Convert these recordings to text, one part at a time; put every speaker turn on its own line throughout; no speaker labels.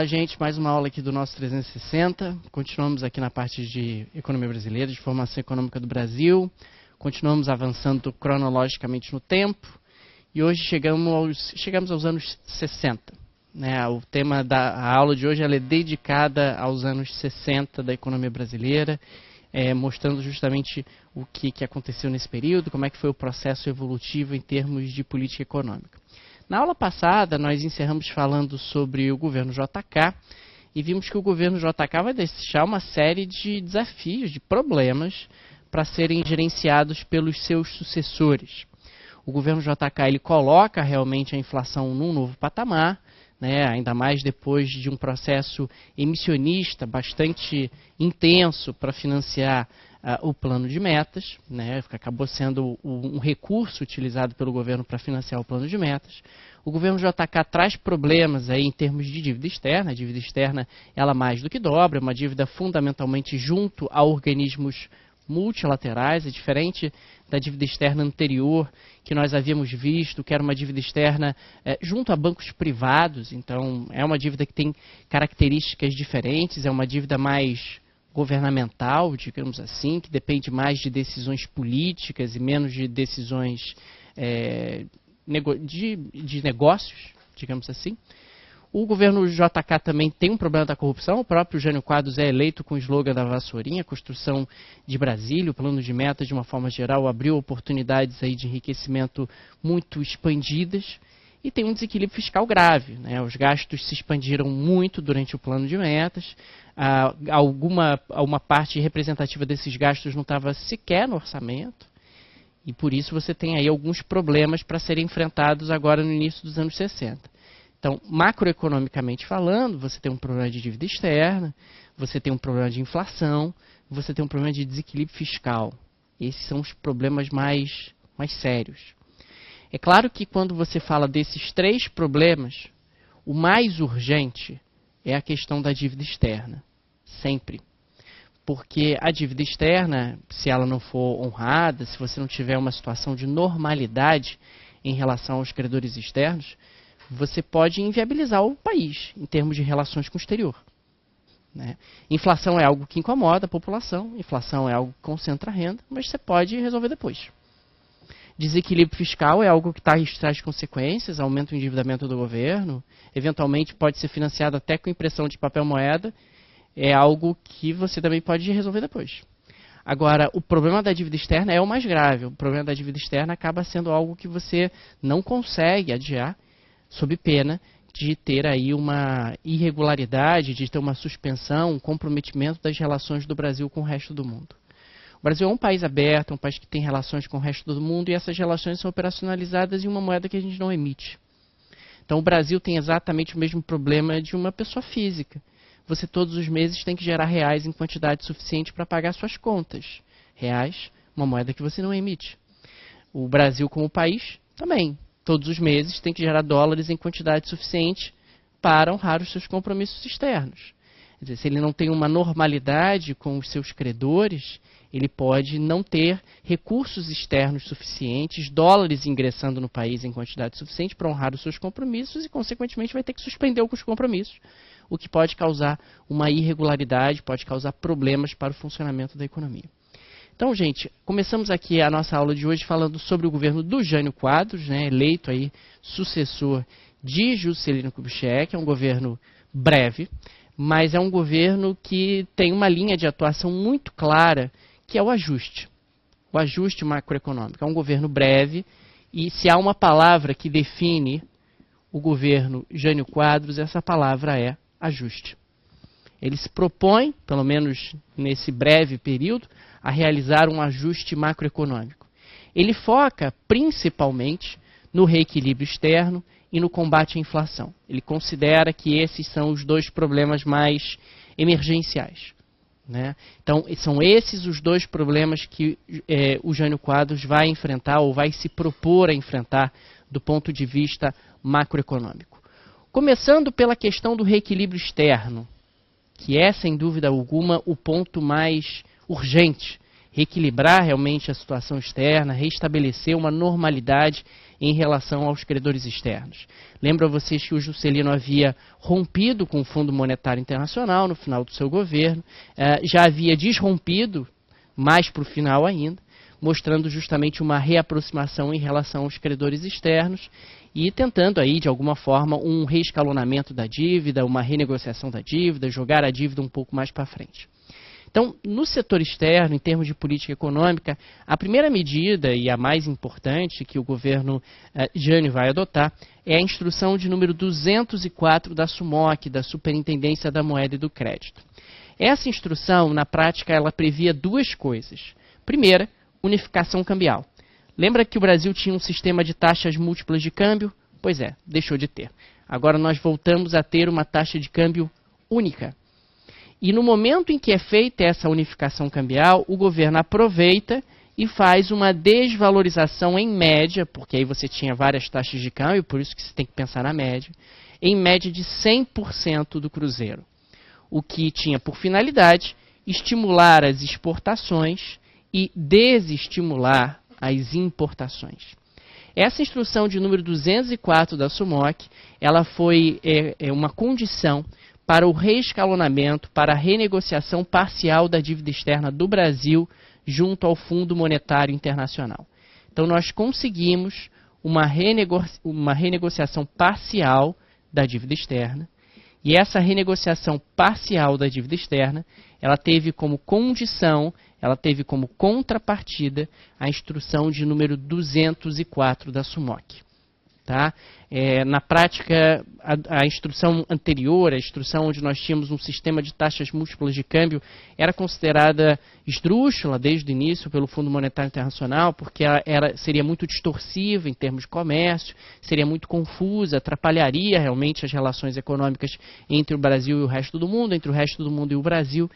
Olá, gente. Mais uma aula aqui do nosso 360. Continuamos aqui na parte de economia brasileira, de formação econômica do Brasil. Continuamos avançando cronologicamente no tempo. E hoje chegamos aos anos 60. Né? O tema da aula de hoje ela é dedicada aos anos 60 da economia brasileira, mostrando justamente o que aconteceu nesse período, como é que foi o processo evolutivo em termos de política econômica. Na aula passada, nós encerramos falando sobre o governo JK e vimos que o governo JK vai deixar uma série de desafios, de problemas, para serem gerenciados pelos seus sucessores. O governo JK ele coloca realmente a inflação num novo patamar, né, ainda mais depois de um processo emissionista bastante intenso para financiar o plano de metas, né, acabou sendo um recurso utilizado pelo governo para financiar o plano de metas. O governo JK traz problemas aí em termos de dívida externa. A dívida externa ela mais do que dobra, é uma dívida fundamentalmente junto a organismos multilaterais, é diferente da dívida externa anterior que nós havíamos visto, que era uma dívida externa junto a bancos privados. Então é uma dívida que tem características diferentes, é uma dívida mais governamental, digamos assim, que depende mais de decisões políticas e menos de decisões de negócios, digamos assim. O governo JK também tem um problema da corrupção. O próprio Jânio Quadros é eleito com o slogan da vassourinha, a construção de Brasília, o plano de metas, de uma forma geral, abriu oportunidades aí de enriquecimento muito expandidas. E tem um desequilíbrio fiscal grave, né? Os gastos se expandiram muito durante o plano de metas. Uma parte representativa desses gastos não estava sequer no orçamento. E por isso você tem aí alguns problemas para serem enfrentados agora no início dos anos 60. Então, macroeconomicamente falando, você tem um problema de dívida externa, você tem um problema de inflação, você tem um problema de desequilíbrio fiscal. Esses são os problemas mais sérios. É claro que quando você fala desses três problemas, o mais urgente é a questão da dívida externa. Sempre. Porque a dívida externa, se ela não for honrada, se você não tiver uma situação de normalidade em relação aos credores externos, você pode inviabilizar o país em termos de relações com o exterior. Né? Inflação é algo que incomoda a população, inflação é algo que concentra a renda, mas você pode resolver depois. Desequilíbrio fiscal é algo que traz consequências, aumenta o endividamento do governo, eventualmente pode ser financiado até com impressão de papel moeda, é algo que você também pode resolver depois. Agora, o problema da dívida externa é o mais grave. O problema da dívida externa acaba sendo algo que você não consegue adiar, sob pena de ter aí uma irregularidade, de ter uma suspensão, um comprometimento das relações do Brasil com o resto do mundo. O Brasil é um país aberto, um país que tem relações com o resto do mundo e essas relações são operacionalizadas em uma moeda que a gente não emite. Então o Brasil tem exatamente o mesmo problema de uma pessoa física. Você todos os meses tem que gerar reais em quantidade suficiente para pagar suas contas. Reais, uma moeda que você não emite. O Brasil como país também. Todos os meses tem que gerar dólares em quantidade suficiente para honrar os seus compromissos externos. Quer dizer, se ele não tem uma normalidade com os seus credores, ele pode não ter recursos externos suficientes, dólares ingressando no país em quantidade suficiente para honrar os seus compromissos e, consequentemente, vai ter que suspender os compromissos, o que pode causar uma irregularidade, pode causar problemas para o funcionamento da economia. Então, gente, começamos aqui a nossa aula de hoje falando sobre o governo do Jânio Quadros, né, eleito aí sucessor de Juscelino Kubitschek. É um governo breve, mas é um governo que tem uma linha de atuação muito clara, que é o ajuste macroeconômico. É um governo breve e se há uma palavra que define o governo Jânio Quadros, essa palavra é ajuste. Ele se propõe, pelo menos nesse breve período, a realizar um ajuste macroeconômico. Ele foca principalmente no reequilíbrio externo e no combate à inflação. Ele considera que esses são os dois problemas mais emergenciais. Né? Então, são esses os dois problemas que o Jânio Quadros vai enfrentar ou vai se propor a enfrentar do ponto de vista macroeconômico. Começando pela questão do reequilíbrio externo, que é, sem dúvida alguma, o ponto mais urgente. Reequilibrar realmente a situação externa, restabelecer uma normalidade em relação aos credores externos. Lembro a vocês que o Juscelino havia rompido com o Fundo Monetário Internacional no final do seu governo, já havia desrompido mais para o final ainda, mostrando justamente uma reaproximação em relação aos credores externos e tentando aí, de alguma forma, um reescalonamento da dívida, uma renegociação da dívida, jogar a dívida um pouco mais para frente. Então, no setor externo, em termos de política econômica, a primeira medida e a mais importante que o governo Jânio vai adotar é a instrução de número 204 da SUMOC, da Superintendência da Moeda e do Crédito. Essa instrução, na prática, ela previa duas coisas. Primeira, unificação cambial. Lembra que o Brasil tinha um sistema de taxas múltiplas de câmbio? Pois é, deixou de ter. Agora nós voltamos a ter uma taxa de câmbio única. E no momento em que é feita essa unificação cambial, o governo aproveita e faz uma desvalorização em média, porque aí você tinha várias taxas de câmbio, por isso que você tem que pensar na média, em média de 100% do cruzeiro. O que tinha por finalidade estimular as exportações e desestimular as importações. Essa instrução de número 204 da SUMOC, ela foi uma condição para o reescalonamento, para a renegociação parcial da dívida externa do Brasil junto ao Fundo Monetário Internacional. Então nós conseguimos uma renegociação parcial da dívida externa, e essa renegociação parcial da dívida externa, ela teve como condição, ela teve como contrapartida a instrução de número 204 da SUMOC. Tá? Na prática, a instrução anterior, a instrução onde nós tínhamos um sistema de taxas múltiplas de câmbio, era considerada esdrúxula desde o início pelo Fundo Monetário Internacional, porque ela seria muito distorsiva em termos de comércio, seria muito confusa, atrapalharia realmente as relações econômicas entre o Brasil e o resto do mundo, entre o resto do mundo e o Brasil,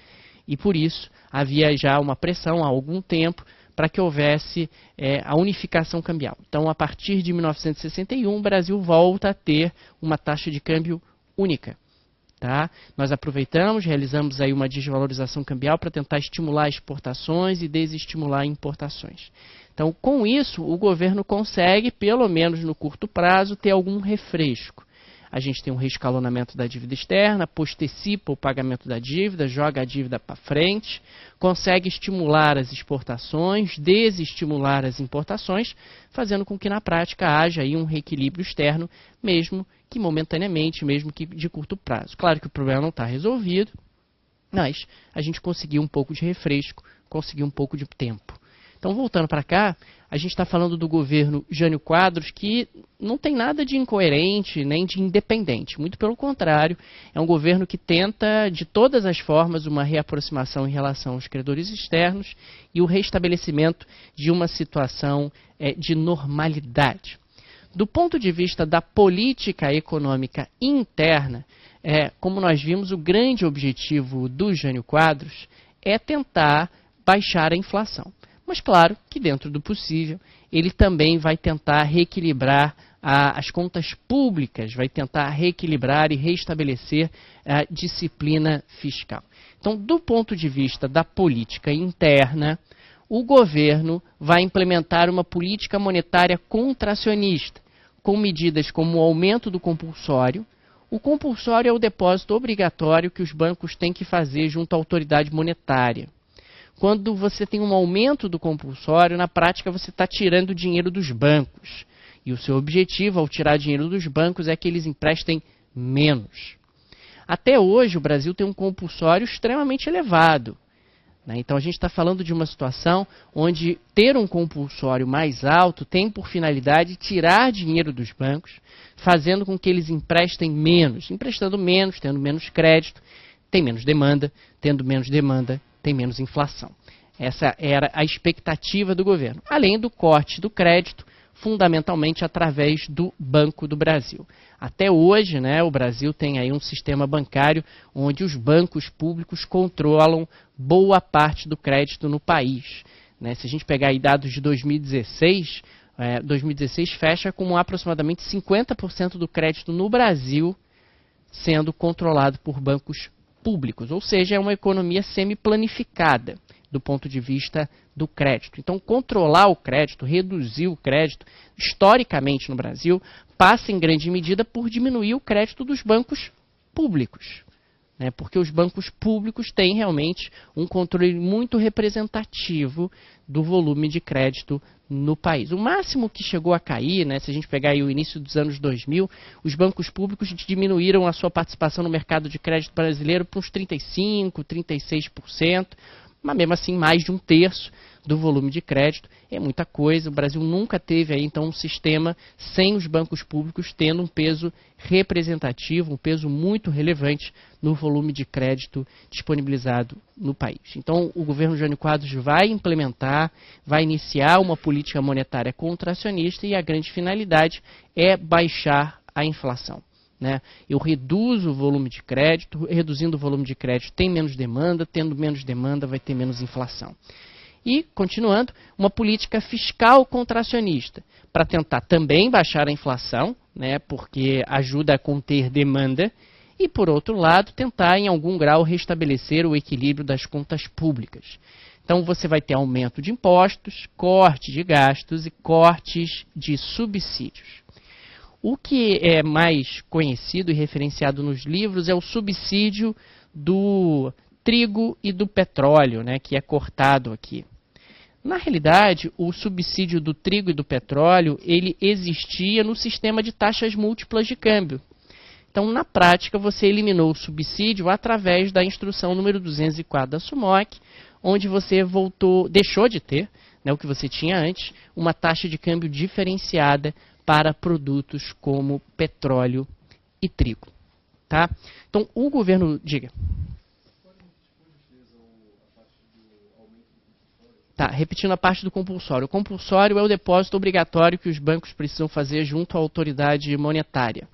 e por isso havia já uma pressão há algum tempo para que houvesse a unificação cambial. Então, a partir de 1961, o Brasil volta a ter uma taxa de câmbio única. Tá? Nós aproveitamos, realizamos aí uma desvalorização cambial para tentar estimular exportações e desestimular importações. Então, com isso, o governo consegue, pelo menos no curto prazo, ter algum refresco. A gente tem um reescalonamento da dívida externa, postecipa o pagamento da dívida, joga a dívida para frente, consegue estimular as exportações, desestimular as importações, fazendo com que na prática haja aí um reequilíbrio externo, mesmo que momentaneamente, mesmo que de curto prazo. Claro que o problema não está resolvido, mas a gente conseguiu um pouco de refresco, conseguiu um pouco de tempo. Então, voltando para cá, a gente está falando do governo Jânio Quadros, que não tem nada de incoerente nem de independente. Muito pelo contrário, é um governo que tenta, de todas as formas, uma reaproximação em relação aos credores externos e o restabelecimento de uma situação de normalidade. Do ponto de vista da política econômica interna, como nós vimos, o grande objetivo do Jânio Quadros é tentar baixar a inflação. Mas claro que dentro do possível, ele também vai tentar reequilibrar as contas públicas, vai tentar reequilibrar e restabelecer a disciplina fiscal. Então, do ponto de vista da política interna, o governo vai implementar uma política monetária contracionista, com medidas como o aumento do compulsório. O compulsório é o depósito obrigatório que os bancos têm que fazer junto à autoridade monetária. Quando você tem um aumento do compulsório, na prática você está tirando dinheiro dos bancos. E o seu objetivo ao tirar dinheiro dos bancos é que eles emprestem menos. Até hoje o Brasil tem um compulsório extremamente elevado. Né? Então a gente está falando de uma situação onde ter um compulsório mais alto tem por finalidade tirar dinheiro dos bancos, fazendo com que eles emprestem menos. Emprestando menos, tendo menos crédito, tem menos demanda, tendo menos demanda, tem menos inflação. Essa era a expectativa do governo. Além do corte do crédito, fundamentalmente através do Banco do Brasil. Até hoje, né, o Brasil tem aí um sistema bancário onde os bancos públicos controlam boa parte do crédito no país. Né? Se a gente pegar aí dados de 2016, 2016 fecha com aproximadamente 50% do crédito no Brasil sendo controlado por bancos públicos, ou seja, é uma economia semi-planificada. do ponto de vista do crédito. Então, controlar o crédito, reduzir o crédito, historicamente no Brasil, passa em grande medida por diminuir o crédito dos bancos públicos. Porque os bancos públicos têm realmente um controle muito representativo do volume de crédito no país. O máximo que chegou a cair, se a gente pegar aí o início dos anos 2000, os bancos públicos diminuíram a sua participação no mercado de crédito brasileiro para uns 35%, 36%, mas mesmo assim mais de 1/3 do volume de crédito é muita coisa. O Brasil nunca teve aí então um sistema sem os bancos públicos tendo um peso representativo, um peso muito relevante no volume de crédito disponibilizado no país. Então o governo Jânio Quadros vai implementar, vai iniciar uma política monetária contracionista e a grande finalidade é baixar a inflação. Eu reduzo o volume de crédito, reduzindo o volume de crédito tem menos demanda, tendo menos demanda vai ter menos inflação. E, continuando, uma política fiscal contracionista, para tentar também baixar a inflação, porque ajuda a conter demanda, e, por outro lado, tentar, em algum grau, restabelecer o equilíbrio das contas públicas. Então, você vai ter aumento de impostos, corte de gastos e cortes de subsídios. O que é mais conhecido e referenciado nos livros é o subsídio do trigo e do petróleo, que é cortado aqui. Na realidade, o subsídio do trigo e do petróleo, ele existia no sistema de taxas múltiplas de câmbio. Então, na prática, você eliminou o subsídio através da instrução número 204 da SUMOC, onde você deixou de ter, o que você tinha antes, uma taxa de câmbio diferenciada para produtos como petróleo e trigo. Tá? Então, o governo... Diga. Tá, repetindo a parte do compulsório. O compulsório é o depósito obrigatório que os bancos precisam fazer junto à autoridade monetária.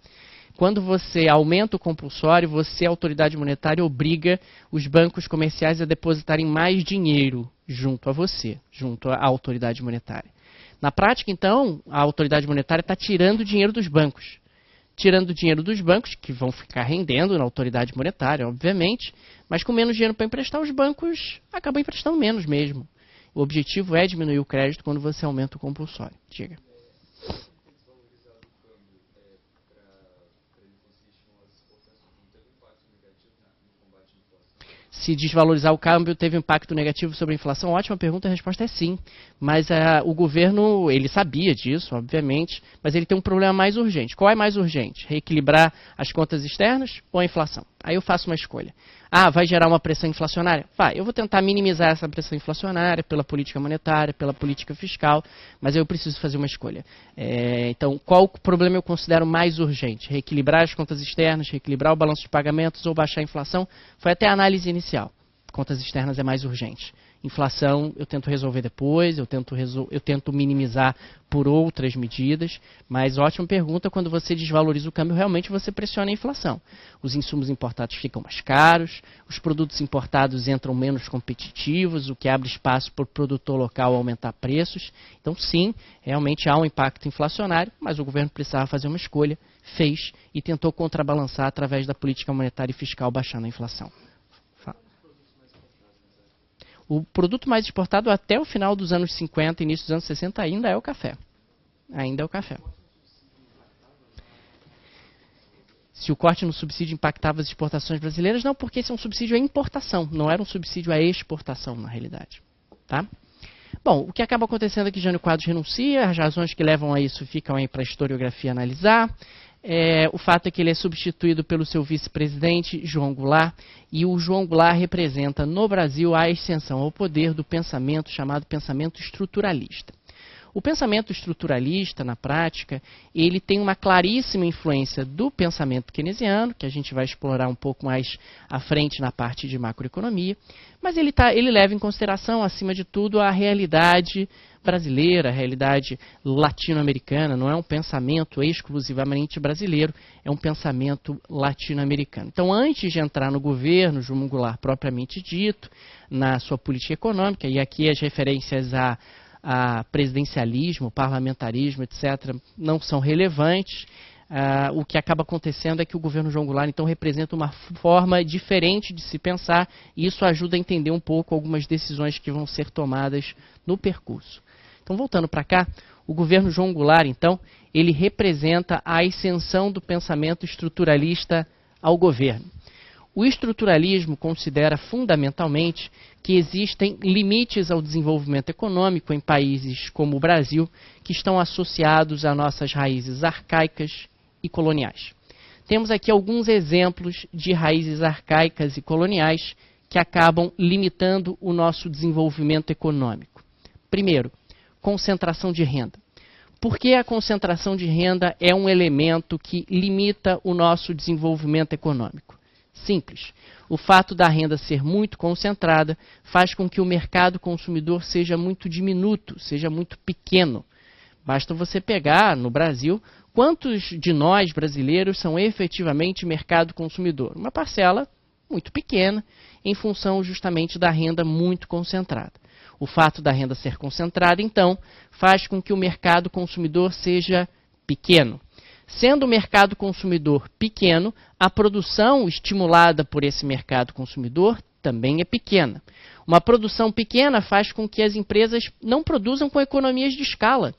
Quando você aumenta o compulsório, a autoridade monetária, obriga os bancos comerciais a depositarem mais dinheiro junto a você, junto à autoridade monetária. Na prática, então, a autoridade monetária está tirando dinheiro dos bancos. Tirando dinheiro dos bancos, que vão ficar rendendo na autoridade monetária, obviamente, mas com menos dinheiro para emprestar, os bancos acabam emprestando menos mesmo. O objetivo é diminuir o crédito quando você aumenta o compulsório. Diga. Se desvalorizar o câmbio teve impacto negativo sobre a inflação? Ótima pergunta, a resposta é sim. Mas o governo, ele sabia disso, obviamente, mas ele tem um problema mais urgente. Qual é mais urgente? Reequilibrar as contas externas ou a inflação? Aí eu faço uma escolha. Vai gerar uma pressão inflacionária? Vai, eu vou tentar minimizar essa pressão inflacionária pela política monetária, pela política fiscal, mas eu preciso fazer uma escolha. Então, qual problema eu considero mais urgente? Reequilibrar as contas externas, reequilibrar o balanço de pagamentos ou baixar a inflação? Foi até a análise inicial. Contas externas é mais urgente. Inflação eu tento resolver depois, eu tento minimizar por outras medidas, mas ótima pergunta, quando você desvaloriza o câmbio, realmente você pressiona a inflação. Os insumos importados ficam mais caros, os produtos importados entram menos competitivos, o que abre espaço para o produtor local aumentar preços. Então sim, realmente há um impacto inflacionário, mas o governo precisava fazer uma escolha, fez e tentou contrabalançar através da política monetária e fiscal baixando a inflação. O produto mais exportado até o final dos anos 50, início dos anos 60, ainda é o café. Ainda é o café. Se o corte no subsídio impactava as exportações brasileiras, não, porque esse é um subsídio à importação, não era um subsídio à exportação, na realidade. Tá? Bom, o que acaba acontecendo é que Jânio Quadros renuncia, as razões que levam a isso ficam aí para a historiografia analisar. O fato é que ele é substituído pelo seu vice-presidente, João Goulart, e o João Goulart representa no Brasil a ascensão ao poder do pensamento chamado pensamento estruturalista. O pensamento estruturalista, na prática, ele tem uma claríssima influência do pensamento keynesiano, que a gente vai explorar um pouco mais à frente na parte de macroeconomia, mas ele leva em consideração, acima de tudo, a realidade brasileira, a realidade latino-americana. Não é um pensamento exclusivamente brasileiro, é um pensamento latino-americano. Então, antes de entrar no governo, João Goulart propriamente dito, na sua política econômica, e aqui as referências a presidencialismo, parlamentarismo, etc., não são relevantes. o que acaba acontecendo é que o governo João Goulart, então, representa uma forma diferente de se pensar, e isso ajuda a entender um pouco algumas decisões que vão ser tomadas no percurso. Então, voltando para cá, o governo João Goulart, então, ele representa a ascensão do pensamento estruturalista ao governo. O estruturalismo considera fundamentalmente que existem limites ao desenvolvimento econômico em países como o Brasil, que estão associados a nossas raízes arcaicas e coloniais. Temos aqui alguns exemplos de raízes arcaicas e coloniais que acabam limitando o nosso desenvolvimento econômico. Primeiro, concentração de renda. Por que a concentração de renda é um elemento que limita o nosso desenvolvimento econômico? Simples. O fato da renda ser muito concentrada faz com que o mercado consumidor seja muito diminuto, seja muito pequeno. Basta você pegar, no Brasil, quantos de nós brasileiros são efetivamente mercado consumidor? Uma parcela muito pequena, em função justamente da renda muito concentrada. O fato da renda ser concentrada, então, faz com que o mercado consumidor seja pequeno. Sendo o mercado consumidor pequeno, a produção estimulada por esse mercado consumidor também é pequena. Uma produção pequena faz com que as empresas não produzam com economias de escala.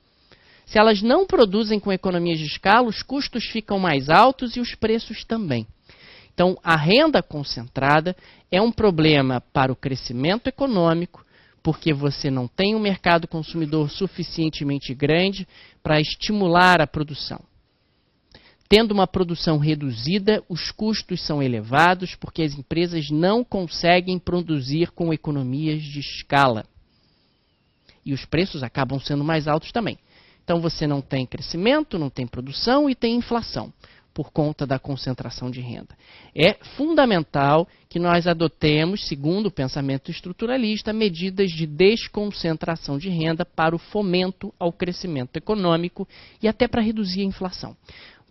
Se elas não produzem com economias de escala, os custos ficam mais altos e os preços também. Então, a renda concentrada é um problema para o crescimento econômico, porque você não tem um mercado consumidor suficientemente grande para estimular a produção. Tendo uma produção reduzida, os custos são elevados porque as empresas não conseguem produzir com economias de escala. E os preços acabam sendo mais altos também. Então você não tem crescimento, não tem produção e tem inflação por conta da concentração de renda. É fundamental que nós adotemos, segundo o pensamento estruturalista, medidas de desconcentração de renda para o fomento ao crescimento econômico e até para reduzir a inflação.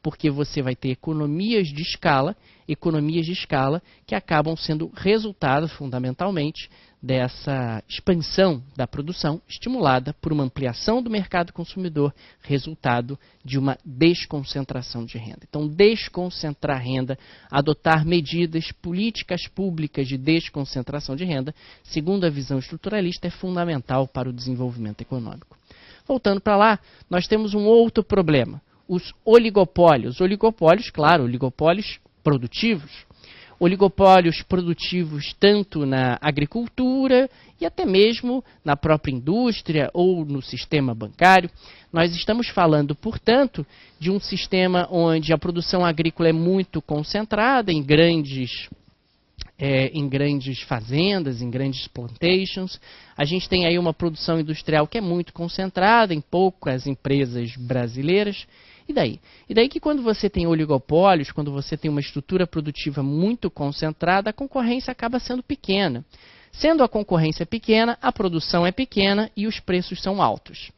Porque você vai ter economias de escala que acabam sendo resultado, fundamentalmente, dessa expansão da produção estimulada por uma ampliação do mercado consumidor, resultado de uma desconcentração de renda. Então, desconcentrar renda, adotar medidas, políticas públicas de desconcentração de renda, segundo a visão estruturalista, é fundamental para o desenvolvimento econômico. Voltando para lá, nós temos um outro problema. Os oligopólios. Oligopólios, claro, oligopólios produtivos. Oligopólios produtivos tanto na agricultura e até mesmo na própria indústria ou no sistema bancário. Nós estamos falando, portanto, de um sistema onde a produção agrícola é muito concentrada em grandes fazendas, em grandes plantations. A gente tem aí uma produção industrial que é muito concentrada em poucas empresas brasileiras. E daí? E daí que quando você tem oligopólios, quando você tem uma estrutura produtiva muito concentrada, a concorrência acaba sendo pequena. Sendo a concorrência pequena, a produção é pequena e os preços são altos.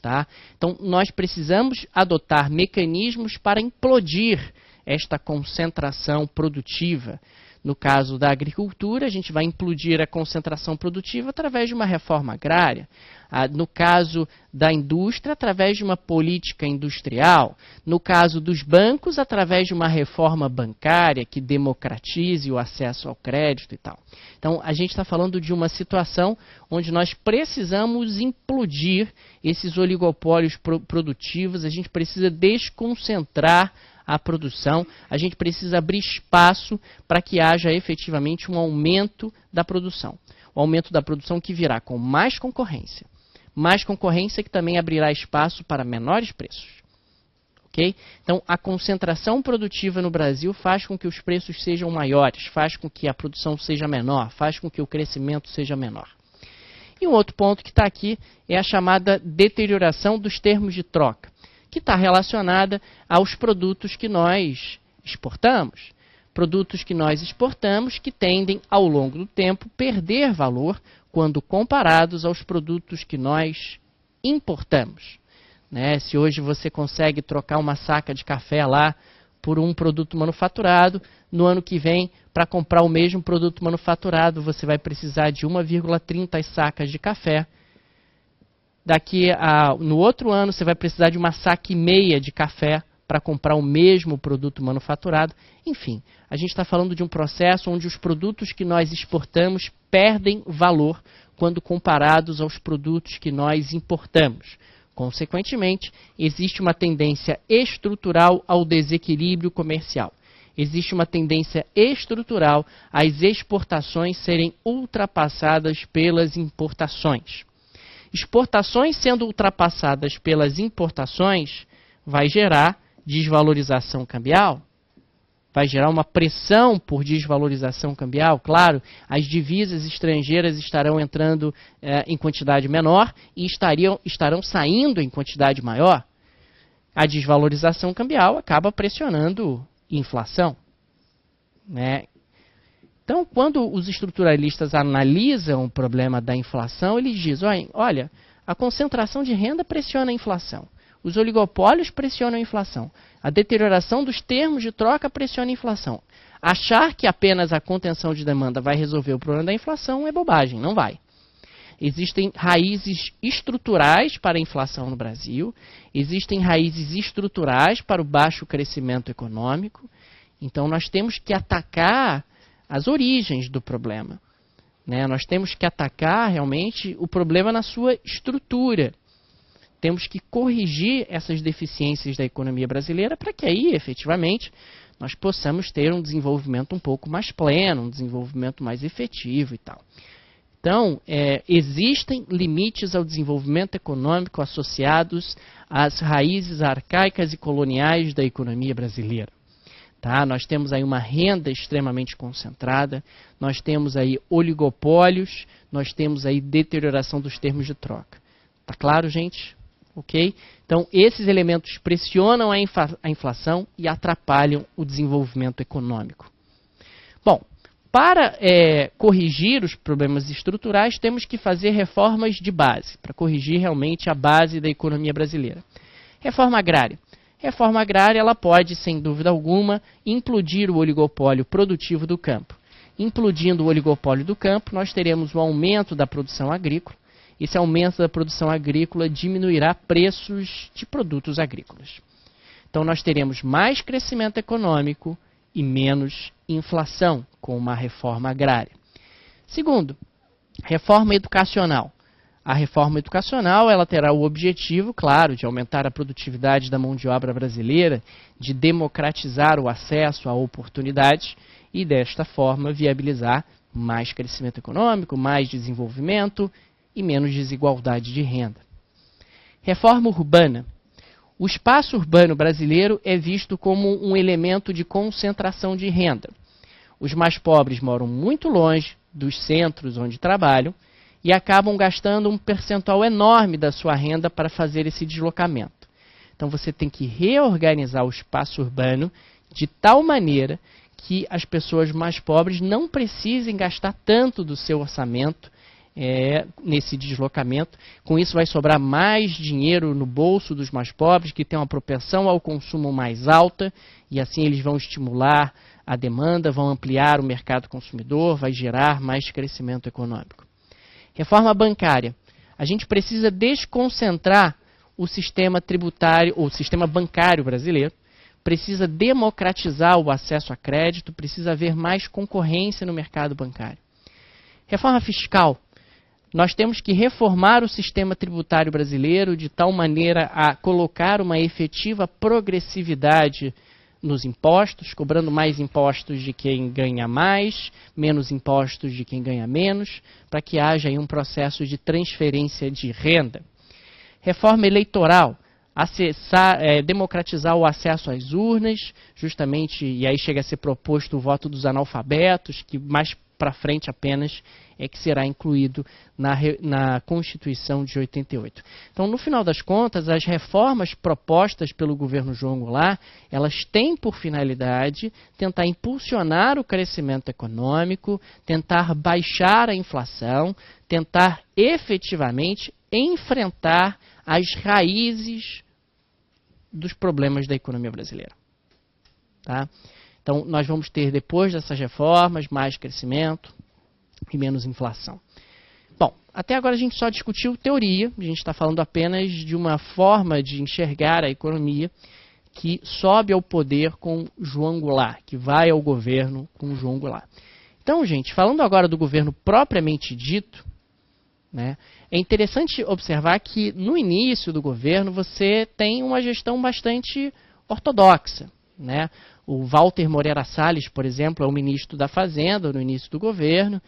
Tá? Então, nós precisamos adotar mecanismos para implodir esta concentração produtiva. No caso da agricultura, a gente vai implodir a concentração produtiva através de uma reforma agrária. No caso da indústria, através de uma política industrial. No caso dos bancos, através de uma reforma bancária que democratize o acesso ao crédito e tal. Então, a gente está falando de uma situação onde nós precisamos implodir esses oligopólios produtivos, a gente precisa desconcentrar a produção, a gente precisa abrir espaço para que haja efetivamente um aumento da produção. O aumento da produção que virá com mais concorrência que também abrirá espaço para menores preços. Okay? Então, a concentração produtiva no Brasil faz com que os preços sejam maiores, faz com que a produção seja menor, faz com que o crescimento seja menor. E um outro ponto que está aqui é a chamada deterioração dos termos de troca, que está relacionada aos produtos que nós exportamos. Produtos que nós exportamos que tendem, ao longo do tempo, perder valor quando comparados aos produtos que nós importamos. Né? Se hoje você consegue trocar uma saca de café lá por um produto manufaturado, no ano que vem, para comprar o mesmo produto manufaturado, você vai precisar de 1,30 sacas de café. No outro ano, você vai precisar de uma saca e meia de café para comprar o mesmo produto manufaturado. Enfim, a gente está falando de um processo onde os produtos que nós exportamos perdem valor quando comparados aos produtos que nós importamos. Consequentemente, existe uma tendência estrutural ao desequilíbrio comercial. Existe uma tendência estrutural às exportações serem ultrapassadas pelas importações. Exportações sendo ultrapassadas pelas importações vai gerar desvalorização cambial, vai gerar uma pressão por desvalorização cambial. Claro, as divisas estrangeiras estarão entrando em quantidade menor e estarão saindo em quantidade maior. A desvalorização cambial acaba pressionando inflação, né? Então, quando os estruturalistas analisam o problema da inflação, eles dizem, olha, a concentração de renda pressiona a inflação, os oligopólios pressionam a inflação, a deterioração dos termos de troca pressiona a inflação. Achar que apenas a contenção de demanda vai resolver o problema da inflação é bobagem, não vai. Existem raízes estruturais para a inflação no Brasil, existem raízes estruturais para o baixo crescimento econômico, então nós temos que atacar as origens do problema, né? Nós temos que atacar realmente o problema na sua estrutura. Temos que corrigir essas deficiências da economia brasileira para que aí, efetivamente, nós possamos ter um desenvolvimento um pouco mais pleno, um desenvolvimento mais efetivo e tal. Então, existem limites ao desenvolvimento econômico associados às raízes arcaicas e coloniais da economia brasileira. Tá? Nós temos aí uma renda extremamente concentrada, nós temos aí oligopólios, nós temos aí deterioração dos termos de troca. Tá claro, gente? Ok? Então, esses elementos pressionam a inflação e atrapalham o desenvolvimento econômico. Bom, para corrigir os problemas estruturais, temos que fazer reformas de base, para corrigir realmente a base da economia brasileira. Reforma agrária. Reforma agrária, ela pode, sem dúvida alguma, implodir o oligopólio produtivo do campo. Implodindo o oligopólio do campo, nós teremos o aumento da produção agrícola. Esse aumento da produção agrícola diminuirá preços de produtos agrícolas. Então, nós teremos mais crescimento econômico e menos inflação com uma reforma agrária. Segundo, reforma educacional. A reforma educacional ela terá o objetivo, claro, de aumentar a produtividade da mão de obra brasileira, de democratizar o acesso a oportunidades e, desta forma, viabilizar mais crescimento econômico, mais desenvolvimento e menos desigualdade de renda. Reforma urbana. O espaço urbano brasileiro é visto como um elemento de concentração de renda. Os mais pobres moram muito longe dos centros onde trabalham e acabam gastando um percentual enorme da sua renda para fazer esse deslocamento. Então você tem que reorganizar o espaço urbano de tal maneira que as pessoas mais pobres não precisem gastar tanto do seu orçamento nesse deslocamento. Com isso vai sobrar mais dinheiro no bolso dos mais pobres, que têm uma propensão ao consumo mais alta, e assim eles vão estimular a demanda, vão ampliar o mercado consumidor, vai gerar mais crescimento econômico. Reforma bancária. A gente precisa desconcentrar o sistema tributário, ou o sistema bancário brasileiro, precisa democratizar o acesso a crédito, precisa haver mais concorrência no mercado bancário. Reforma fiscal. Nós temos que reformar o sistema tributário brasileiro de tal maneira a colocar uma efetiva progressividade nos impostos, cobrando mais impostos de quem ganha mais, menos impostos de quem ganha menos, para que haja aí um processo de transferência de renda. Reforma eleitoral. Democratizar o acesso às urnas, justamente, e aí chega a ser proposto o voto dos analfabetos, que mais para frente apenas é que será incluído na Constituição de 88. Então, no final das contas, as reformas propostas pelo governo João Goulart, elas têm por finalidade tentar impulsionar o crescimento econômico, tentar baixar a inflação, tentar efetivamente enfrentar as raízes dos problemas da economia brasileira. Tá? Então, nós vamos ter, depois dessas reformas, mais crescimento e menos inflação. Bom, até agora a gente só discutiu teoria, a gente está falando apenas de uma forma de enxergar a economia que sobe ao poder com João Goulart, que vai ao governo com João Goulart. Então, gente, falando agora do governo propriamente dito, né, é interessante observar que no início do governo você tem uma gestão bastante ortodoxa, né? O Walter Moreira Salles, por exemplo, é o ministro da Fazenda no início do governo.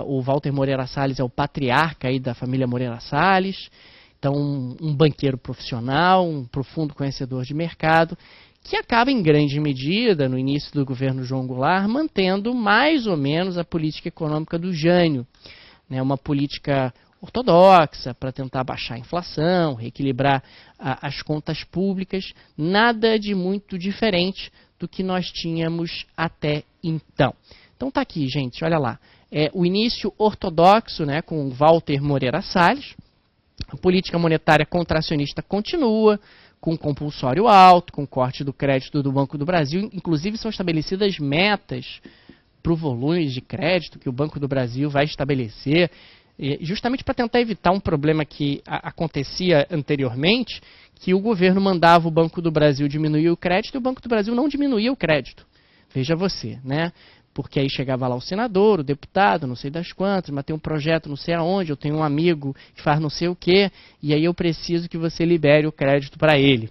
O Walter Moreira Salles é o patriarca aí da família Moreira Salles. Então, um banqueiro profissional, um profundo conhecedor de mercado, que acaba, em grande medida, no início do governo João Goulart, mantendo mais ou menos a política econômica do Jânio, né? Uma política ortodoxa para tentar baixar a inflação, reequilibrar as contas públicas, nada de muito diferente do que nós tínhamos até então. Então tá aqui, gente, olha lá. O início ortodoxo, né, com Walter Moreira Salles. A política monetária contracionista continua, com compulsório alto, com corte do crédito do Banco do Brasil. Inclusive são estabelecidas metas para o volume de crédito que o Banco do Brasil vai estabelecer, justamente para tentar evitar um problema que acontecia anteriormente, que o governo mandava o Banco do Brasil diminuir o crédito e o Banco do Brasil não diminuía o crédito. Veja você, né? Porque aí chegava lá o senador, o deputado, não sei das quantas, mas tem um projeto não sei aonde, eu tenho um amigo que faz não sei o quê, e aí eu preciso que você libere o crédito para ele.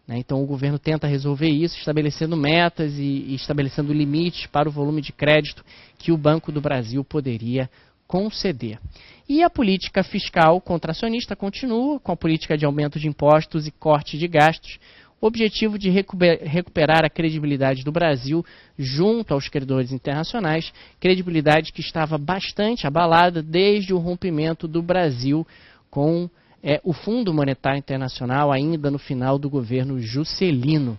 Né? Então o governo tenta resolver isso, estabelecendo metas e estabelecendo limites para o volume de crédito que o Banco do Brasil poderia conceder. E a política fiscal contracionista continua, com a política de aumento de impostos e corte de gastos, o objetivo de recuperar a credibilidade do Brasil junto aos credores internacionais, credibilidade que estava bastante abalada desde o rompimento do Brasil com o Fundo Monetário Internacional, ainda no final do governo Juscelino.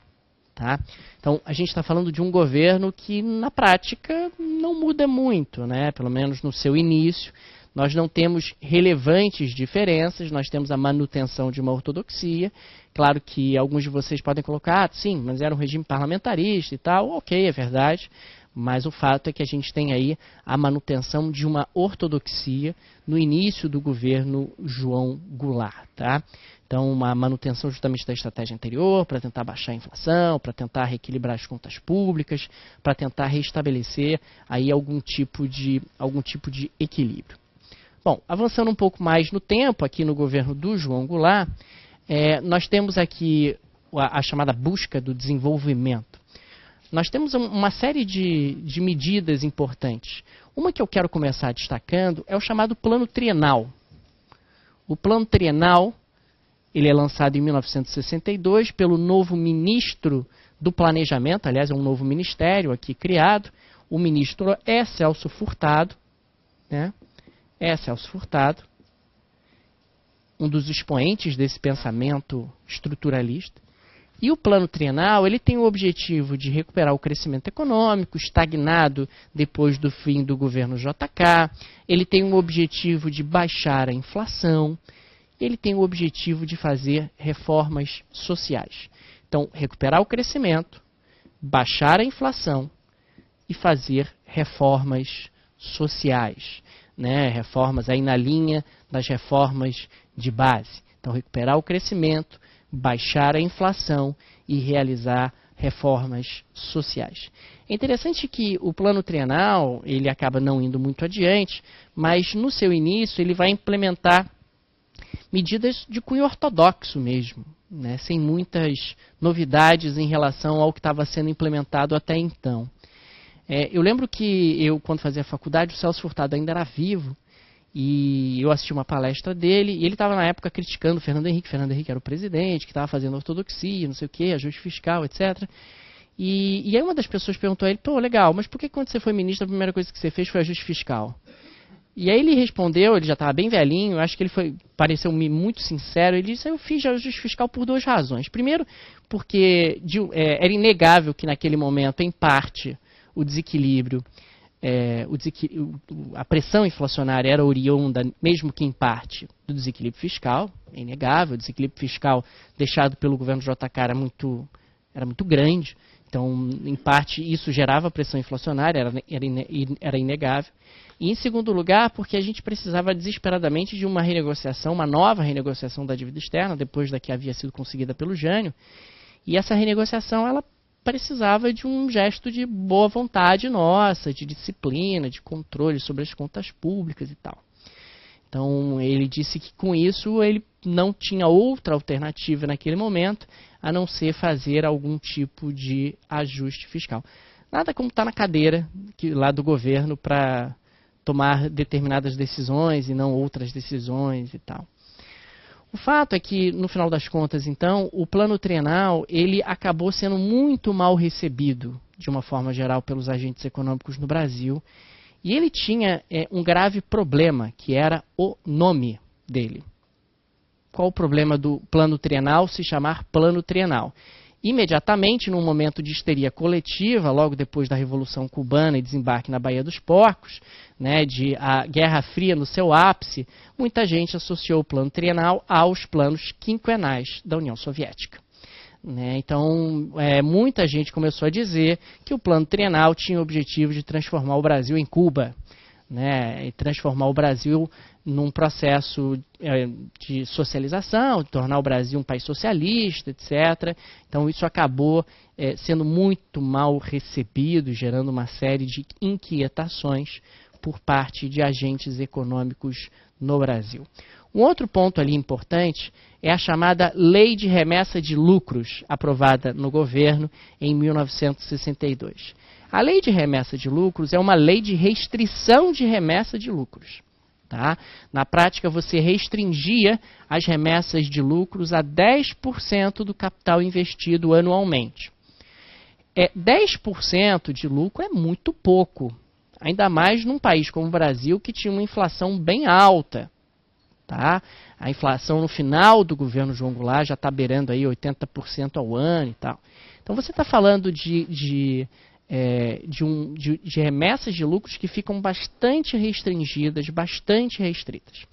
Tá? Então, a gente está falando de um governo que, na prática, não muda muito, né? Pelo menos no seu início. Nós não temos relevantes diferenças, nós temos a manutenção de uma ortodoxia. Claro que alguns de vocês podem colocar, sim, mas era um regime parlamentarista e tal. Ok, é verdade, mas o fato é que a gente tem aí a manutenção de uma ortodoxia no início do governo João Goulart, tá? Então, uma manutenção justamente da estratégia anterior, para tentar baixar a inflação, para tentar reequilibrar as contas públicas, para tentar restabelecer aí algum tipo de equilíbrio. Bom, avançando um pouco mais no tempo, aqui no governo do João Goulart, nós temos aqui a chamada busca do desenvolvimento. Nós temos uma série de medidas importantes. Uma que eu quero começar destacando é o chamado Plano Trienal. O Plano Trienal, ele é lançado em 1962 pelo novo ministro do Planejamento, aliás, é um novo ministério aqui criado. O ministro é Celso Furtado, né? Celso Furtado, um dos expoentes desse pensamento estruturalista. E o plano trienal, ele tem o objetivo de recuperar o crescimento econômico, estagnado depois do fim do governo JK. Ele tem o objetivo de baixar a inflação. Ele tem o objetivo de fazer reformas sociais. Então, recuperar o crescimento, baixar a inflação e fazer reformas sociais. Né, reformas aí na linha das reformas de base. Então, recuperar o crescimento, baixar a inflação e realizar reformas sociais. É interessante que o plano trienal, ele acaba não indo muito adiante, mas no seu início ele vai implementar medidas de cunho ortodoxo mesmo, né, sem muitas novidades em relação ao que estava sendo implementado até então. Eu lembro que eu, quando fazia faculdade, o Celso Furtado ainda era vivo, e eu assisti uma palestra dele, e ele estava na época criticando o Fernando Henrique. Fernando Henrique era o presidente, que estava fazendo ortodoxia, não sei o quê, ajuste fiscal, etc. E aí uma das pessoas perguntou a ele, pô, legal, mas por que quando você foi ministro, a primeira coisa que você fez foi ajuste fiscal? E aí ele respondeu, ele já estava bem velhinho, acho que ele pareceu-me muito sincero, ele disse, eu fiz ajuste fiscal por duas razões. Primeiro, porque era inegável que naquele momento, em parte, o desequilíbrio, a pressão inflacionária era oriunda, mesmo que em parte, do desequilíbrio fiscal, é inegável, o desequilíbrio fiscal deixado pelo governo JK era muito grande, então, em parte, isso gerava pressão inflacionária, era inegável. E, em segundo lugar, porque a gente precisava desesperadamente de uma renegociação, uma nova renegociação da dívida externa, depois da que havia sido conseguida pelo Jânio. E essa renegociação, ela precisava de um gesto de boa vontade nossa, de disciplina, de controle sobre as contas públicas e tal. Então, ele disse que com isso ele não tinha outra alternativa naquele momento, a não ser fazer algum tipo de ajuste fiscal. Nada como estar na cadeira lá do governo para tomar determinadas decisões e não outras decisões e tal. O fato é que, no final das contas, então, o plano trienal ele acabou sendo muito mal recebido, de uma forma geral, pelos agentes econômicos no Brasil. E ele tinha um grave problema, que era o nome dele. Qual o problema do plano trienal se chamar plano trienal? Imediatamente, num momento de histeria coletiva, logo depois da Revolução Cubana e desembarque na Baía dos Porcos, né, de a Guerra Fria no seu ápice, muita gente associou o plano trienal aos planos quinquenais da União Soviética. Né? Então, muita gente começou a dizer que o plano trienal tinha o objetivo de transformar o Brasil em Cuba, né? E transformar o Brasil num processo de socialização, de tornar o Brasil um país socialista, etc. Então, isso acabou sendo muito mal recebido, gerando uma série de inquietações por parte de agentes econômicos no Brasil. Um outro ponto ali importante é a chamada Lei de Remessa de Lucros, aprovada no governo em 1962. A Lei de Remessa de Lucros é uma lei de restrição de remessa de lucros. Tá? Na prática, você restringia as remessas de lucros a 10% do capital investido anualmente. 10% de lucro é muito pouco, ainda mais num país como o Brasil, que tinha uma inflação bem alta. Tá? A inflação no final do governo João Goulart já está beirando aí 80% ao ano e tal. Então você está falando de remessas de lucros que ficam bastante restringidas, bastante restritas.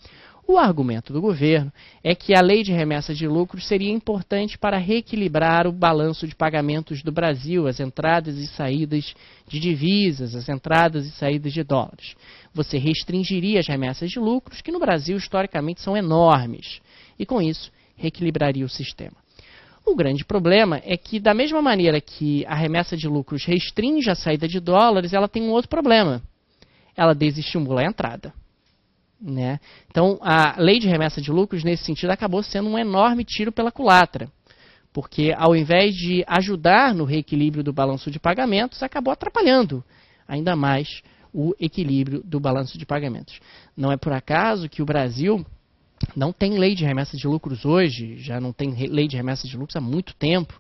O argumento do governo é que a lei de remessa de lucros seria importante para reequilibrar o balanço de pagamentos do Brasil, as entradas e saídas de divisas, as entradas e saídas de dólares. Você restringiria as remessas de lucros, que no Brasil historicamente são enormes, e com isso reequilibraria o sistema. O grande problema é que, da mesma maneira que a remessa de lucros restringe a saída de dólares, ela tem um outro problema. Ela desestimula a entrada. Né? Então, a lei de remessa de lucros, nesse sentido, acabou sendo um enorme tiro pela culatra. Porque, ao invés de ajudar no reequilíbrio do balanço de pagamentos, acabou atrapalhando ainda mais o equilíbrio do balanço de pagamentos. Não é por acaso que o Brasil não tem lei de remessa de lucros hoje, já não tem lei de remessa de lucros há muito tempo,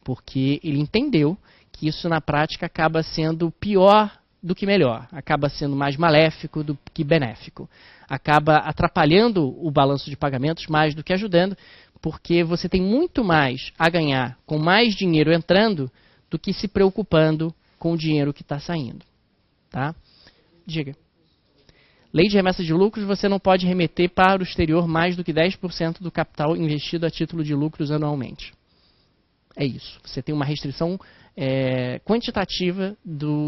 porque ele entendeu que isso na prática acaba sendo pior do que melhor, acaba sendo mais maléfico do que benéfico, acaba atrapalhando o balanço de pagamentos mais do que ajudando, porque você tem muito mais a ganhar com mais dinheiro entrando do que se preocupando com o dinheiro que está saindo. Tá? Diga. Lei de remessa de lucros, você não pode remeter para o exterior mais do que 10% do capital investido a título de lucros anualmente. É isso. Você tem uma restrição quantitativa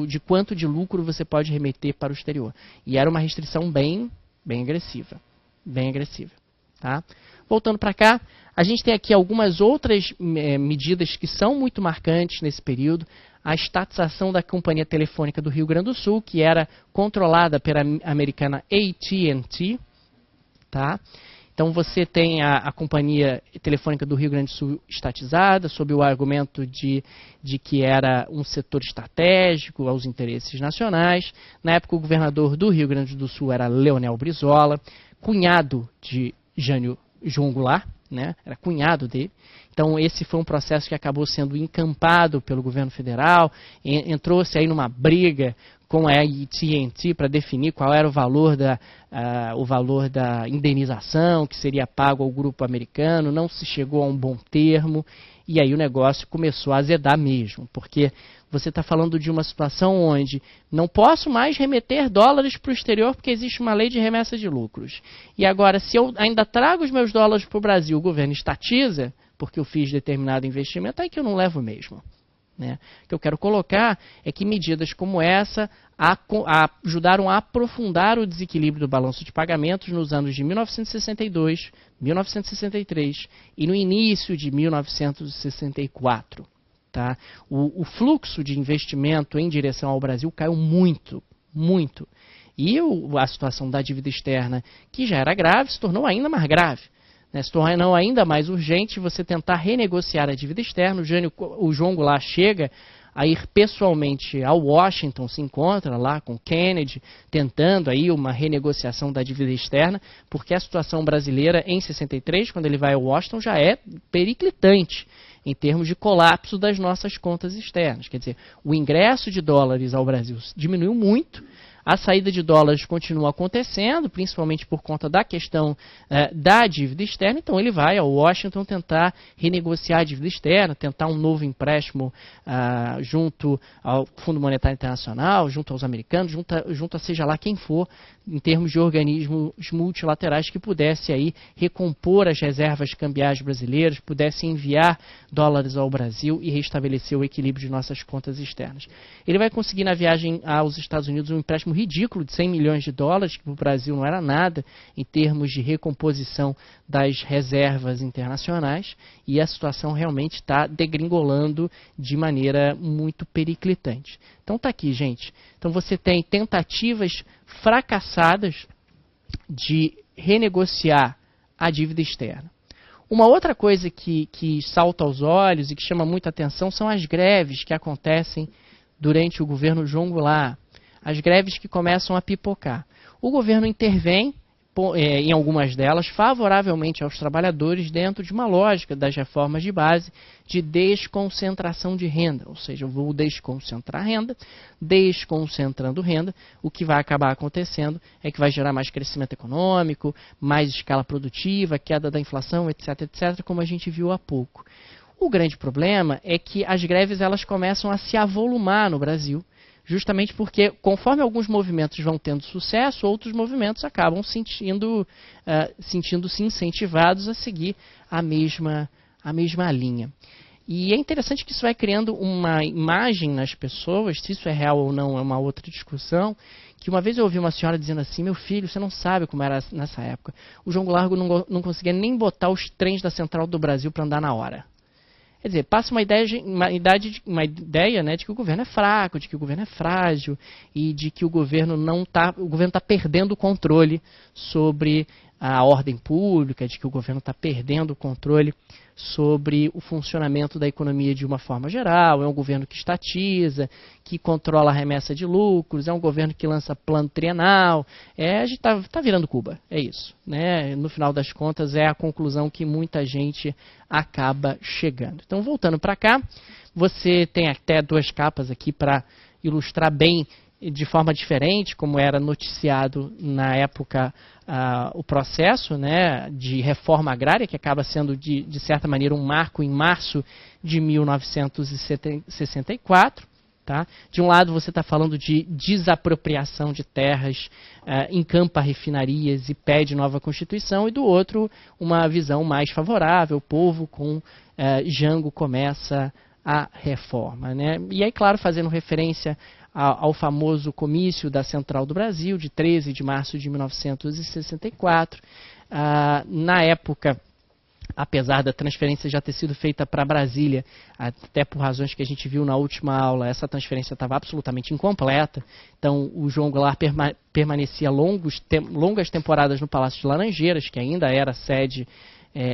de quanto de lucro você pode remeter para o exterior. E era uma restrição bem agressiva. Bem agressiva. Tá? Voltando para cá, a gente tem aqui algumas outras medidas que são muito marcantes nesse período. A estatização da Companhia Telefônica do Rio Grande do Sul, que era controlada pela americana AT&T. Tá? Então você tem a Companhia Telefônica do Rio Grande do Sul estatizada, sob o argumento de que era um setor estratégico aos interesses nacionais. Na época o governador do Rio Grande do Sul era Leonel Brizola, cunhado de João Goulart, né? Era cunhado dele. Então esse foi um processo que acabou sendo encampado pelo governo federal, entrou-se aí numa briga com a AT&T para definir qual era o valor da indenização que seria pago ao grupo americano, não se chegou a um bom termo, e aí o negócio começou a azedar mesmo, porque você está falando de uma situação onde não posso mais remeter dólares para o exterior porque existe uma lei de remessa de lucros. E agora, se eu ainda trago os meus dólares para o Brasil, o governo estatiza, porque eu fiz determinado investimento, aí que eu não levo mesmo. né? O que eu quero colocar é que medidas como essa ajudaram a aprofundar o desequilíbrio do balanço de pagamentos nos anos de 1962, 1963 e no início de 1964. Tá? O fluxo de investimento em direção ao Brasil caiu muito, muito. E a situação da dívida externa, que já era grave, se tornou ainda mais grave. Né? Se tornou ainda mais urgente você tentar renegociar a dívida externa. O João Goulart chega a ir pessoalmente a Washington, se encontra lá com Kennedy, tentando aí uma renegociação da dívida externa, porque a situação brasileira em 63, quando ele vai a Washington, já é periclitante em termos de colapso das nossas contas externas. Quer dizer, o ingresso de dólares ao Brasil diminuiu muito, a saída de dólares continua acontecendo, principalmente por conta da questão da dívida externa. Então ele vai a Washington tentar renegociar a dívida externa, tentar um novo empréstimo junto ao Fundo Monetário Internacional, junto aos americanos, junto a seja lá quem for, em termos de organismos multilaterais que pudesse aí recompor as reservas cambiais brasileiras, pudesse enviar dólares ao Brasil e restabelecer o equilíbrio de nossas contas externas. Ele vai conseguir na viagem aos Estados Unidos um empréstimo ridículo de 100 milhões de dólares, que para o Brasil não era nada em termos de recomposição das reservas internacionais, e a situação realmente está degringolando de maneira muito periclitante. Então está aqui, gente. Então você tem tentativas fracassadas de renegociar a dívida externa. Uma outra coisa que salta aos olhos e que chama muita atenção são as greves que acontecem durante o governo João Goulart. As greves que começam a pipocar. O governo intervém em algumas delas favoravelmente aos trabalhadores dentro de uma lógica das reformas de base de desconcentração de renda. Ou seja, eu vou desconcentrar renda, desconcentrando renda, o que vai acabar acontecendo é que vai gerar mais crescimento econômico, mais escala produtiva, queda da inflação, etc, etc, como a gente viu há pouco. O grande problema é que as greves elas começam a se avolumar no Brasil, justamente porque, conforme alguns movimentos vão tendo sucesso, outros movimentos acabam sentindo-se incentivados a seguir a mesma linha. E é interessante que isso vai criando uma imagem nas pessoas, se isso é real ou não é uma outra discussão, que uma vez eu ouvi uma senhora dizendo assim: meu filho, você não sabe como era nessa época. O João Goulart não conseguia nem botar os trens da Central do Brasil para andar na hora. Quer dizer, passa uma ideia, né, de que o governo é fraco, de que o governo é frágil e de que o governo está perdendo o controle sobre a ordem pública, de que o governo está perdendo o controle sobre o funcionamento da economia de uma forma geral. É um governo que estatiza, que controla a remessa de lucros, é um governo que lança plano trienal. A gente está virando Cuba, é isso. Né? No final das contas, é a conclusão que muita gente acaba chegando. Então, voltando para cá, você tem até 2 capas aqui para ilustrar bem, de forma diferente, como era noticiado na época o processo, né, de reforma agrária, que acaba sendo, de certa maneira, um marco em março de 1964. Tá? De um lado, você está falando de desapropriação de terras, encampa refinarias e pede nova Constituição, e do outro, uma visão mais favorável, o povo com Jango começa a reforma. Né? E aí, claro, fazendo referência ao famoso comício da Central do Brasil, de 13 de março de 1964. Na época, apesar da transferência já ter sido feita para Brasília, até por razões que a gente viu na última aula, essa transferência estava absolutamente incompleta. Então, o João Goulart permanecia longas temporadas no Palácio de Laranjeiras, que ainda era sede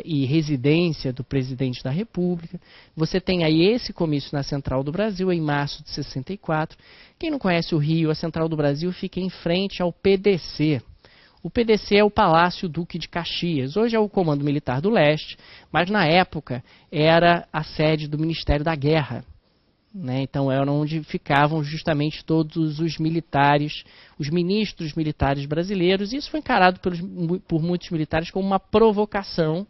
e residência do presidente da República. Você tem aí esse comício na Central do Brasil, em março de 64. Quem não conhece o Rio, a Central do Brasil fica em frente ao PDC. O PDC é o Palácio Duque de Caxias. Hoje é o Comando Militar do Leste, mas na época era a sede do Ministério da Guerra. Né? Então era onde ficavam justamente todos os militares, os ministros militares brasileiros, e isso foi encarado por muitos militares como uma provocação,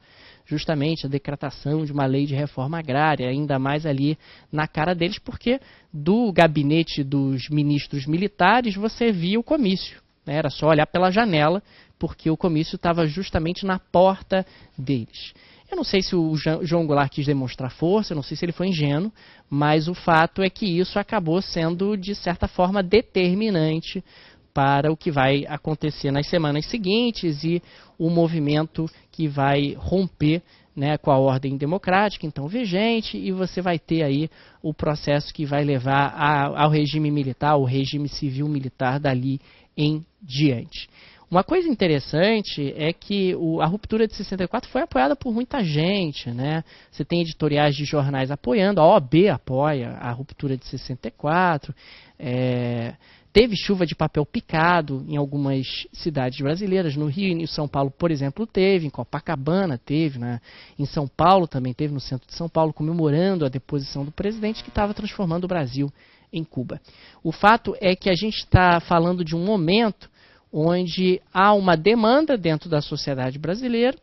justamente a decretação de uma lei de reforma agrária, ainda mais ali na cara deles, porque do gabinete dos ministros militares você via o comício, né? Era só olhar pela janela, porque o comício estava justamente na porta deles. Eu não sei se o João Goulart quis demonstrar força, eu não sei se ele foi ingênuo, mas o fato é que isso acabou sendo, de certa forma, determinante para o que vai acontecer nas semanas seguintes e o movimento que vai romper, né, com a ordem democrática, então vigente, e você vai ter aí o processo que vai levar ao regime militar, o regime civil-militar dali em diante. Uma coisa interessante é que a ruptura de 64 foi apoiada por muita gente, né? Você tem editoriais de jornais apoiando, a OAB apoia a ruptura de 64, teve chuva de papel picado em algumas cidades brasileiras, no Rio e em São Paulo, por exemplo, teve, em Copacabana teve, né? Em São Paulo também teve, no centro de São Paulo, comemorando a deposição do presidente que estava transformando o Brasil em Cuba. O fato é que a gente está falando de um momento onde há uma demanda dentro da sociedade brasileira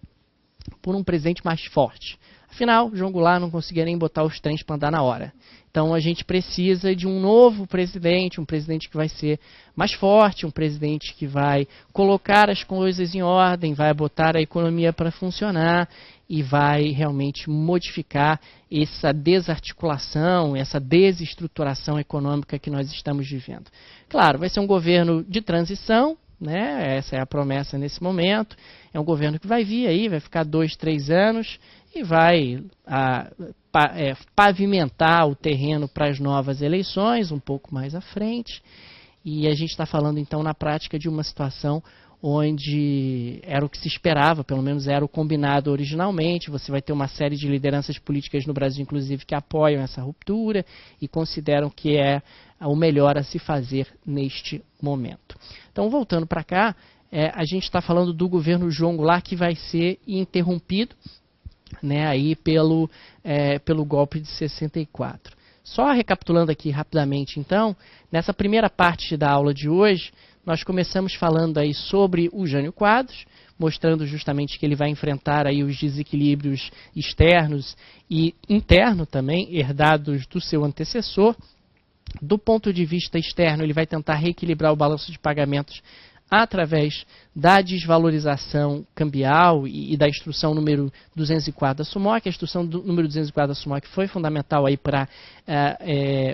por um presidente mais forte. Afinal, João Goulart não conseguia nem botar os trens para andar na hora. Então a gente precisa de um novo presidente, um presidente que vai ser mais forte, um presidente que vai colocar as coisas em ordem, vai botar a economia para funcionar e vai realmente modificar essa desarticulação, essa desestruturação econômica que nós estamos vivendo. Claro, vai ser um governo de transição, né? Essa é a promessa nesse momento. É um governo que vai vir aí, vai ficar 2, 3 anos e vai pavimentar o terreno para as novas eleições, um pouco mais à frente. E a gente está falando então na prática de uma situação onde era o que se esperava, pelo menos era o combinado originalmente. Você vai ter uma série de lideranças políticas no Brasil, inclusive, que apoiam essa ruptura e consideram que é o melhor a se fazer neste momento. Então, voltando para cá, a gente está falando do governo João Goulart, que vai ser interrompido, né, aí pelo golpe de 64. Só recapitulando aqui rapidamente, então, nessa primeira parte da aula de hoje, nós começamos falando aí sobre o Jânio Quadros, mostrando justamente que ele vai enfrentar aí os desequilíbrios externos e internos também, herdados do seu antecessor. Do ponto de vista externo, ele vai tentar reequilibrar o balanço de pagamentos através da desvalorização cambial e da instrução número 204 da SUMOC. A instrução número 204 da SUMOC foi fundamental aí para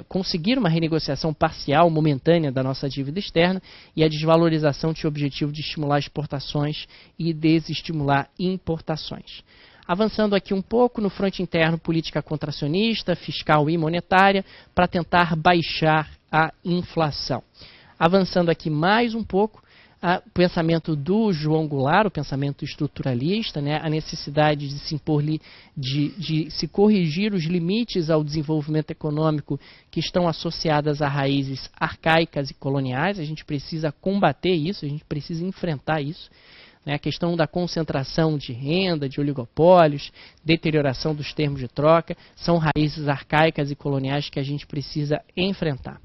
conseguir uma renegociação parcial, momentânea da nossa dívida externa, e a desvalorização tinha o objetivo de estimular exportações e desestimular importações. Avançando aqui um pouco no fronte interno, política contracionista, fiscal e monetária, para tentar baixar a inflação. Avançando aqui mais um pouco, o pensamento do João Goulart, o pensamento estruturalista, né, a necessidade de se impor, de se corrigir os limites ao desenvolvimento econômico que estão associadas a raízes arcaicas e coloniais. A gente precisa combater isso, a gente precisa enfrentar isso. A questão da concentração de renda, de oligopólios, deterioração dos termos de troca, são raízes arcaicas e coloniais que a gente precisa enfrentar.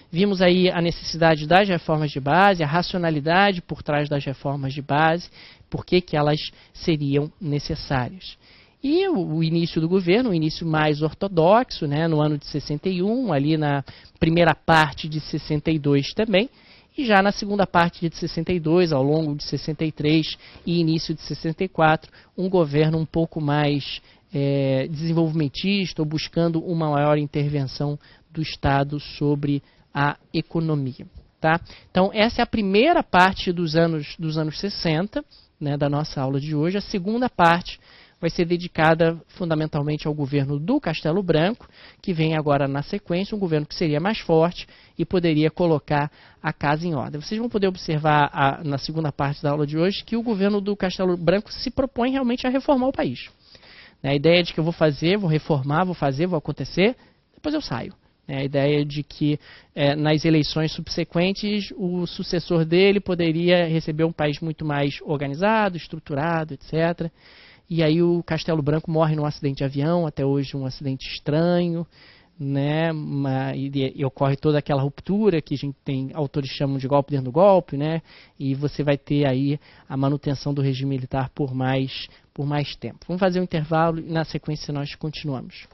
Vimos aí a necessidade das reformas de base, a racionalidade por trás das reformas de base, por que elas seriam necessárias. E o início do governo, o início mais ortodoxo, né, no ano de 61, ali na primeira parte de 62 também, e já na segunda parte de 62, ao longo de 63 e início de 64, um governo um pouco mais desenvolvimentista, ou buscando uma maior intervenção do Estado sobre a economia. Tá? Então, essa é a primeira parte dos anos 60, né, da nossa aula de hoje. A segunda parte vai ser dedicada fundamentalmente ao governo do Castelo Branco, que vem agora na sequência, um governo que seria mais forte e poderia colocar a casa em ordem. Vocês vão poder observar na segunda parte da aula de hoje que o governo do Castelo Branco se propõe realmente a reformar o país. A ideia de que eu vou fazer, vou reformar, vou fazer, vou acontecer, depois eu saio. A ideia de que nas eleições subsequentes o sucessor dele poderia receber um país muito mais organizado, estruturado, etc. E aí o Castelo Branco morre num acidente de avião, até hoje um acidente estranho, né? E ocorre toda aquela ruptura que a gente tem, autores chamam de golpe dentro do golpe, né? E você vai ter aí a manutenção do regime militar por mais tempo. Vamos fazer um intervalo e na sequência nós continuamos.